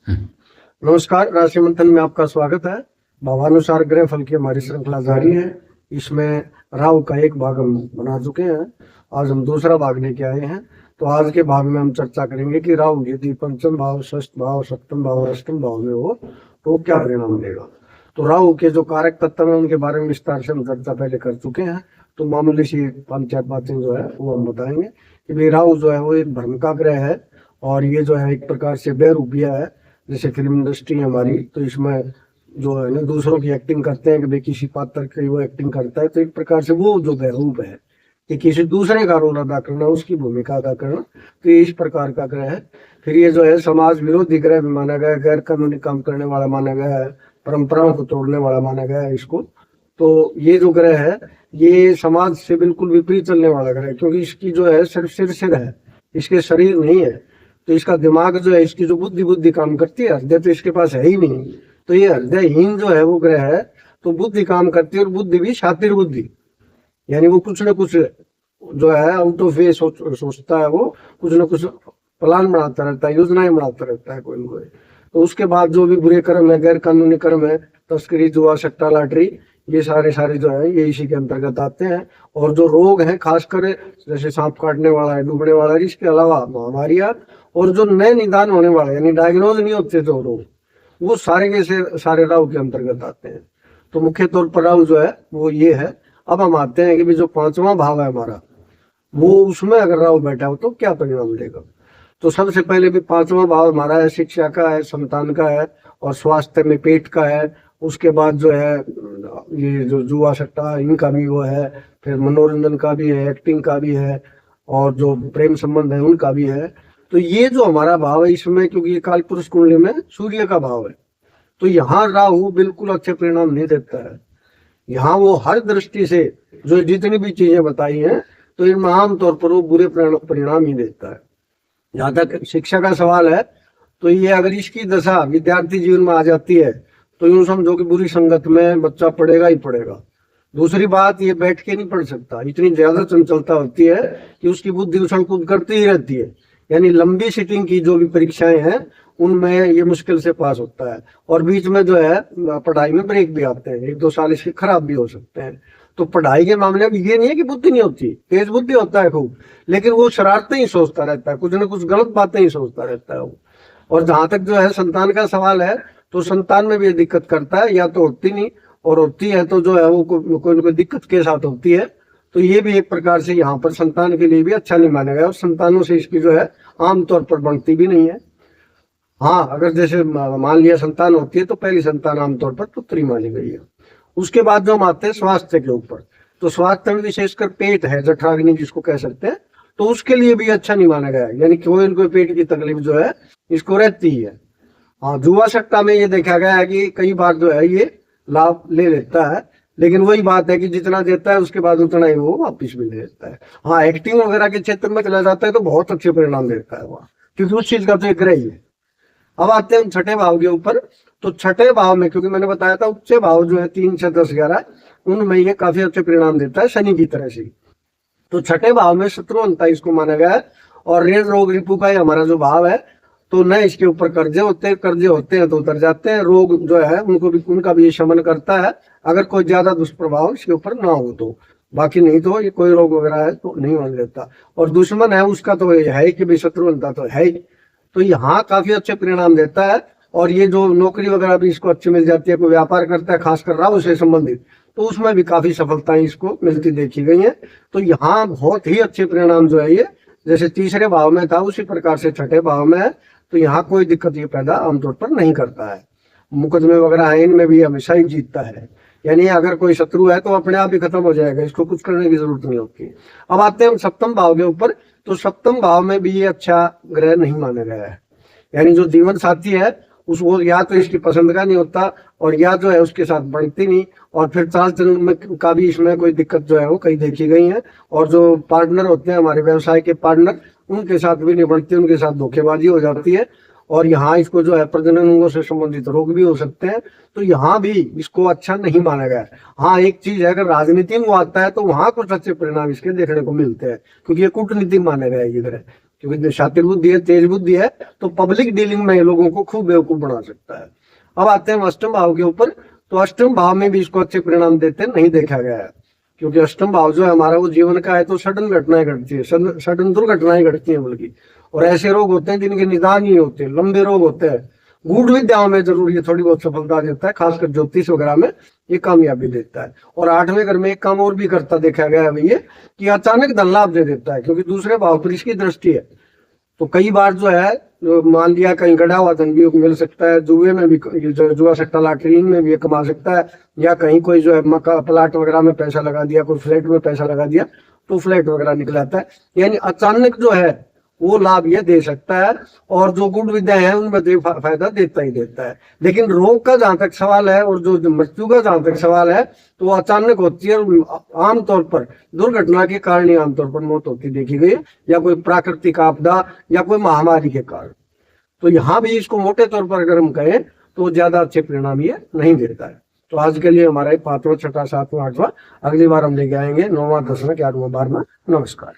नमस्कार, राशि मंथन में आपका स्वागत है। भावानुसार ग्रह फल की हमारी श्रृंखला जारी है। इसमें राहु का एक भाग हम बना चुके हैं। आज हम दूसरा भाग लेके आए हैं। तो आज के भाग में हम चर्चा करेंगे कि राहु यदि पंचम भाव, षष्ठ भाव, सप्तम भाव, अष्टम भाव में हो तो क्या परिणाम देगा। तो राहु के जो कारक तत्व है उनके बारे में विस्तार से हम चर्चा पहले कर चुके हैं। तो मामूली सी 5-4 बातें जो है वो हम बताएंगे कि भाई राहु जो है वो एक भ्रम का ग्रह है और ये जो है एक प्रकार से बेरूपिया है। जैसे फिल्म इंडस्ट्री हमारी, तो इसमें जो है ना दूसरों की एक्टिंग करते हैं कि भाई किसी पात्र की वो एक्टिंग करता है, तो एक प्रकार से वो जो रूप है कि किसी दूसरे का रोल अदा करना, उसकी भूमिका अदा करना, तो ये इस प्रकार का ग्रह है। फिर ये जो है समाज विरोधी ग्रह भी माना गया, गैर कानूनी काम करने वाला माना गया है, परंपराओं को तोड़ने वाला माना गया है इसको। तो ये जो ग्रह है ये समाज से बिल्कुल विपरीत चलने वाला ग्रह है, क्योंकि इसकी जो है सिर्फ सिर है, इसके शरीर नहीं है। तो इसका दिमाग जो है, इसकी जो बुद्धि काम करती है, हृदय तो इसके पास है ही नहीं। तो ये हृदयहीन जो है वो ग्रह है, तो बुद्धि काम करती है और बुद्धि भी शातिर बुद्धि, यानी वो कुछ ना कुछ जो है आउट ऑफ वे सोचता है, वो कुछ ना कुछ प्लान बनाता रहता है, योजनाएं बनाता रहता है कोई ना कोई। तो उसके बाद जो भी बुरे कर्म है, गैर कानूनी कर्म है, तस्करी, जुआ, सट्टा, लॉटरी, ये सारे जो है ये इसी के अंतर्गत आते हैं। और जो रोग हैं खासकर जैसे सांप काटने वाला है, डूबने वाला है, इसके अलावा महामारियां और जो नए निदान होने वाले यानी डायग्नोज नहीं होते जो रोग, वो सारे के सारे राहु के अंतर्गत आते हैं। तो मुख्य तौर पर राहु जो है वो ये है। अब हम आते हैं कि जो 5वां भाव है हमारा, वो उसमें अगर राहु बैठा हो तो क्या परिणाम देगा। तो सबसे पहले भी 5वां भाव हमारा है शिक्षा का है, संतान का है और स्वास्थ्य में पेट का है। उसके बाद जो है ये जो जुआ सट्टा इनका भी वो है, फिर मनोरंजन का भी है, एक्टिंग का भी है और जो प्रेम संबंध है उनका भी है। तो ये जो हमारा भाव है इसमें, क्योंकि ये काल पुरुष कुंडली में सूर्य का भाव है, तो यहाँ राहु बिल्कुल अच्छे परिणाम नहीं देता है। यहाँ वो हर दृष्टि से जो जितनी भी चीजें बताई हैं तो इनमें आमतौर पर वो बुरे परिणाम ही देता है। जहाँ तक शिक्षा का सवाल है, तो ये अगर इसकी दशा विद्यार्थी जीवन में आ जाती है तो यूं समझो कि बुरी संगत में बच्चा पढ़ेगा ही पढ़ेगा। दूसरी बात, ये बैठ के नहीं पढ़ सकता, इतनी ज्यादा चंचलता होती है कि उसकी बुद्धि उछल कूद करती ही रहती है। यानी लंबी सीटिंग की जो भी परीक्षाएं हैं उनमें ये मुश्किल से पास होता है और बीच में जो है पढ़ाई में ब्रेक भी आते हैं, 1-2 साल इसके खराब भी हो सकते हैं। तो पढ़ाई के मामले में ये नहीं है कि बुद्धि नहीं होती, तेज बुद्धि होता है खूब, लेकिन वो शरारतें ही सोचता रहता है, कुछ ना कुछ गलत बातें ही सोचता रहता है वो। और जहां तक जो है संतान का सवाल है, तो संतान में भी दिक्कत करता है, या तो होती नहीं और होती है तो जो है वो कोई ना कोई दिक्कत के साथ होती है। तो ये भी एक प्रकार से यहाँ पर संतान के लिए भी अच्छा नहीं माना गया और संतानों से इसकी जो है आमतौर पर बनती भी नहीं है। हाँ, अगर जैसे मान लिया संतान होती है तो पहली संतान आमतौर पर पुत्री मानी गई है। उसके बाद जो हम आते हैं स्वास्थ्य के ऊपर, तो स्वास्थ्य में विशेषकर पेट है, जठराग्नि जिसको कह सकते हैं, तो उसके लिए भी अच्छा नहीं माना गया है। यानी कोई न कोई पेट की तकलीफ जो है इसको रहती है। हाँ, जुआ सट्टा में ये देखा गया है कि कई बार जो है ये लाभ ले लेता है, लेकिन वही बात है कि जितना देता है उसके बाद उतना ही वो वापिस भी ले लेता है। हाँ, एक्टिंग वगैरह के क्षेत्र में चला जाता है तो बहुत अच्छे परिणाम देता है वह, क्योंकि उस चीज का तो एक रही है। अब आते हैं छठे भाव के ऊपर। तो छठे भाव में, क्योंकि मैंने बताया था उच्च भाव जो है 3, 6, 10, 11, उनमें ये काफी अच्छे परिणाम देता है शनि की तरह से। तो छठे भाव में शत्रुअंता इसको माना गया है और ऋण रोग रिपु का हमारा जो भाव है, तो न इसके ऊपर कर्जे होते हैं तो उतर जाते हैं, रोग जो है उनका भी शमन करता है अगर कोई ज्यादा दुष्प्रभाव इसके ऊपर ना हो तो। बाकी नहीं तो ये कोई रोग वगैरह है तो नहीं होने देता। और दुश्मन है उसका तो ये है कि शत्रुअंता तो है ही। तो यहाँ काफी अच्छे परिणाम देता है और ये जो नौकरी वगैरह भी इसको अच्छी मिल जाती है, कोई व्यापार करता है खासकर राहु से संबंधित, तो उसमें भी काफी सफलताएं इसको मिलती देखी गई है। तो यहाँ बहुत ही अच्छे परिणाम जो है ये जैसे तीसरे भाव में था उसी प्रकार से छठे भाव में है। तो यहाँ कोई दिक्कत ये पैदा आमतौर पर नहीं करता है। मुकदमे वगैरह है इनमें भी हमेशा ही जीतता है, यानी अगर कोई शत्रु है तो अपने आप ही खत्म हो जाएगा, इसको कुछ करने की जरूरत नहीं होती। अब आते हैं हम सप्तम भाव के ऊपर। तो सप्तम भाव में भी ये अच्छा ग्रह नहीं माना गया है। यानी जो जीवन साथी है वो या तो इसकी पसंद का नहीं होता और या जो है उसके साथ बढ़ती नहीं, और फिर चाल चलन में का भी इसमें कोई दिक्कत जो है वो कई देखी गई है। और जो पार्टनर होते हैं हमारे व्यवसाय के पार्टनर, उनके साथ भी नहीं बढ़ती, उनके साथ धोखेबाजी हो जाती है। और यहाँ इसको जो है प्रजनन अंगों से संबंधित रोग भी हो सकते हैं। तो यहाँ भी इसको अच्छा नहीं माना गया है। हाँ, एक चीज है, अगर राजनीति में आता है तो वहां कुछ अच्छे परिणाम इसके देखने को मिलते हैं, क्योंकि ये कूटनीति माने गए इधर है। क्योंकि शातिर बुद्धि है, तेज बुद्धि है, तो पब्लिक डीलिंग में ये लोगों को खूब बेवकूफ बना सकता है। अब आते हैं अष्टम भाव के ऊपर। तो अष्टम भाव में भी इसको अच्छे परिणाम देते नहीं देखा गया है, क्योंकि अष्टम भाव जो है हमारा वो जीवन का है, तो सडन घटनाएं घटती है, सडन दुर्घटनाएं घटती हैं बल्कि। और ऐसे रोग होते हैं जिनके निदान ही होते हैं, लंबे रोग होते हैं। गूढ़ विद्याओं में जरूर ये थोड़ी बहुत सफलता देता है, खासकर ज्योतिष वगैरह में ये कामयाबी देता है। और 8वें घर में एक काम और भी करता देखा गया है भैया, कि अचानक धन लाभ दे देता है, क्योंकि दूसरे भाव पर इसकी दृष्टि है। तो कई बार जो है, मान लिया कहीं गड़ा हुआ धन भी मिल सकता है, जुए में भी, जुआ सट्टा लॉटरी में भी कमा सकता है, या कहीं कोई जो है मका प्लाट वगैरह में पैसा लगा दिया, कोई फ्लैट में पैसा लगा दिया तो फ्लैट वगैरह निकल आता है। यानी अचानक जो है वो लाभ ये दे सकता है। और जो गुण विद्या है उनमें तो फायदा देता ही देता है। लेकिन रोग का जहां तक सवाल है और जो मृत्यु का जहां तक सवाल है, तो वो अचानक होती है। आमतौर पर दुर्घटना के कारण ही आमतौर पर मौत होती देखी गई है, या कोई प्राकृतिक आपदा या कोई महामारी के कारण। तो यहाँ भी इसको मोटे तौर पर अगर हम कहें तो ज्यादा अच्छे परिणाम ये नहीं देता है। तो आज के लिए हमारा 5वां, 6वां, 7वां, 8वां, अगली बार हम लेके आएंगे 9वां, 10वां, 11वां, 12वां। नमस्कार।